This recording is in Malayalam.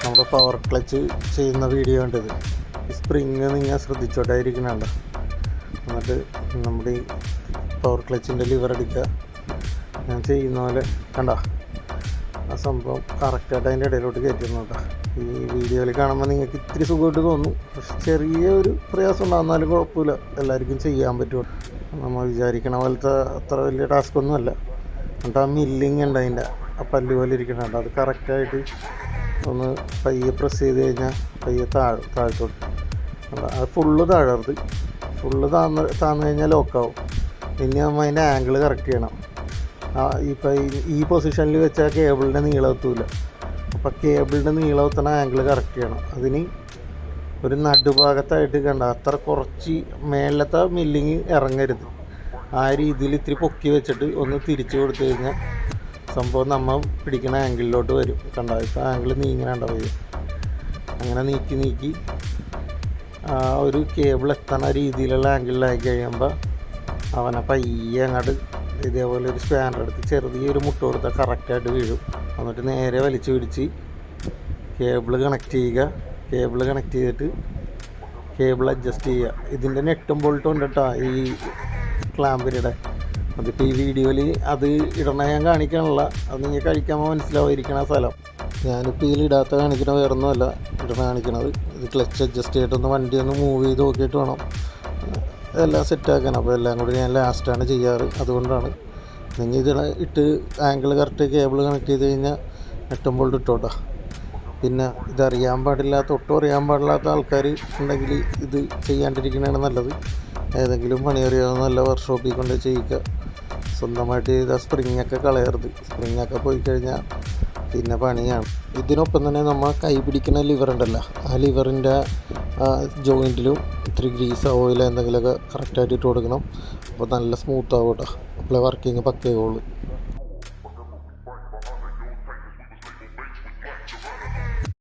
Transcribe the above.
നമ്മുടെ പവർ ക്ലച്ച് ചെയ്യുന്ന വീഡിയോ കണ്ടത്. സ്പ്രിങ് നിങ്ങൾ ശ്രദ്ധിച്ചോട്ടായിരിക്കണുണ്ട്. എന്നിട്ട് നമ്മുടെ ഈ പവർ ക്ലച്ചിൻ്റെ ലിവർ എടുക്കുക. ഞാൻ ചെയ്യുന്ന പോലെ കണ്ട ആ സംഭവം കറക്റ്റായിട്ട് അതിൻ്റെ ഇടയിലോട്ട് കയറ്റുന്നുണ്ട്. ഈ വീഡിയോയിൽ കാണുമ്പോൾ നിങ്ങൾക്ക് ഇത്തിരി സുഖമായിട്ട് തോന്നും, പക്ഷെ ചെറിയ ഒരു പ്രയാസം ഉണ്ടാകുന്നാലും കുഴപ്പമില്ല, എല്ലാവർക്കും ചെയ്യാൻ പറ്റുള്ളൂ. നമ്മൾ വിചാരിക്കണ പോലത്തെ അത്ര വലിയ ടാസ്ക്കൊന്നുമല്ല. എന്നിട്ട് ആ മില്ലിങ് ഉണ്ട് അതിൻ്റെ ആ പല്ല് പോലെ ഇരിക്കുന്നുണ്ട്, അത് കറക്റ്റായിട്ട് ഒന്ന് പയ്യെ പ്രസ് ചെയ്ത് കഴിഞ്ഞാൽ പയ്യെ താഴ്ത്തോട്ട് അത് ഫുള്ള് താഴരുത്. ഫുള്ള് താഴ്ന്നു കഴിഞ്ഞാൽ ലോക്കാവും. ഇനി നമ്മൾ അതിൻ്റെ ആംഗിൾ കറക്റ്റ് ചെയ്യണം. ഇപ്പം ഈ പൊസിഷനിൽ വെച്ചാൽ കേബിളിൻ്റെ നീളം എത്തൂല. അപ്പോൾ കേബിളിൻ്റെ നീളം എത്തണ ആംഗിൾ കറക്റ്റ് ചെയ്യണം. അതിന് ഒരു നടുഭാഗത്തായിട്ട് കണ്ട അത്ര കുറച്ച് മേളത്തെ മില്ലിങ് ഇറങ്ങരുത്. ആ രീതിയിൽ ഇത്തിരി പൊക്കി വെച്ചിട്ട് ഒന്ന് തിരിച്ചു കൊടുത്തു കഴിഞ്ഞാൽ സംഭവം നമ്മൾ പിടിക്കുന്ന ആംഗിളിലോട്ട് വരും. കണ്ട ഇപ്പോൾ ആംഗിൾ നീങ്ങാണ്ട വരും. അങ്ങനെ നീക്കി ഒരു കേബിൾ എത്തണ രീതിയിലുള്ള ആംഗിളിലായി കഴിയുമ്പോൾ അവനെ പയ്യെ അങ്ങോട്ട് ഇതേപോലെ ഒരു സ്പാനർ എടുത്ത് ചെറിയൊരു മുട്ട കൊടുത്താൽ കറക്റ്റായിട്ട് വീഴും. എന്നിട്ട് നേരെ വലിച്ചു പിടിച്ച് കേബിൾ കണക്ട് ചെയ്യുക. കേബിൾ കണക്ട് ചെയ്തിട്ട് കേബിൾ അഡ്ജസ്റ്റ് ചെയ്യുക. ഇതിൻ്റെ നെട്ടും ബോൾട്ടും ഉണ്ട് കേട്ടോ ഈ ക്ലാമ്പിനിടെ. അതിപ്പോൾ ഈ വീഡിയോയിൽ അത് ഇടണ ഞാൻ കാണിക്കണില്ല, അത് നിങ്ങൾ കഴിക്കുമ്പോൾ മനസ്സിലാവാതിരിക്കണ സ്ഥലം. ഞാനിപ്പോൾ ഇതിലിടാത്ത കാണിക്കണ വേറൊന്നുമല്ല ഇടണ കാണിക്കണത്. ഇത് ക്ലച്ച് അഡ്ജസ്റ്റ് ചെയ്തിട്ടൊന്ന് വണ്ടി ഒന്ന് മൂവ് ചെയ്ത് നോക്കിയിട്ട് വേണം എല്ലാം സെറ്റാക്കാൻ. അപ്പോൾ എല്ലാം കൂടി ഞാൻ ലാസ്റ്റാണ് ചെയ്യാറ്, അതുകൊണ്ടാണ്. നിങ്ങൾ ഇത് ഇട്ട് ആംഗിൾ കറക്റ്റ് കേബിൾ കണക്ട് ചെയ്ത് കഴിഞ്ഞാൽ നെട്ടും ബോൾട്ട് ഇട്ടോട്ടോ. പിന്നെ ഇതറിയാൻ പാടില്ലാത്ത ഒട്ടും അറിയാൻ പാടില്ലാത്ത ആൾക്കാർ ഉണ്ടെങ്കിൽ ഇത് ചെയ്യാണ്ടിരിക്കണതാണ് നല്ലത്. ഏതെങ്കിലും പണി അറിയാവുന്ന നല്ല വർക്ക്ഷോപ്പിൽ കൊണ്ട് ചെയ്യിക്കുക. സ്വന്തമായിട്ട് ചെയ്താൽ സ്പ്രിങ്ങൊക്കെ കളയരുത്. സ്പ്രിങ്ങൊക്കെ പോയി കഴിഞ്ഞാൽ പിന്നെ പണിയാണ്. ഇതിനൊപ്പം തന്നെ നമ്മൾ കൈ പിടിക്കുന്ന ലിവർ ഉണ്ടല്ലോ, ആ ലിവറിൻ്റെ ജോയിൻറ്റിലും ഇത്തിരി ഗ്രീസ് ഓയിൽ എന്തെങ്കിലുമൊക്കെ കറക്റ്റായിട്ട് ഇട്ട് കൊടുക്കണം. അപ്പോൾ നല്ല സ്മൂത്ത് ആവും കേട്ടോ. അപ്പോൾ വർക്കിങ് പക്കയാവുള്ളൂ.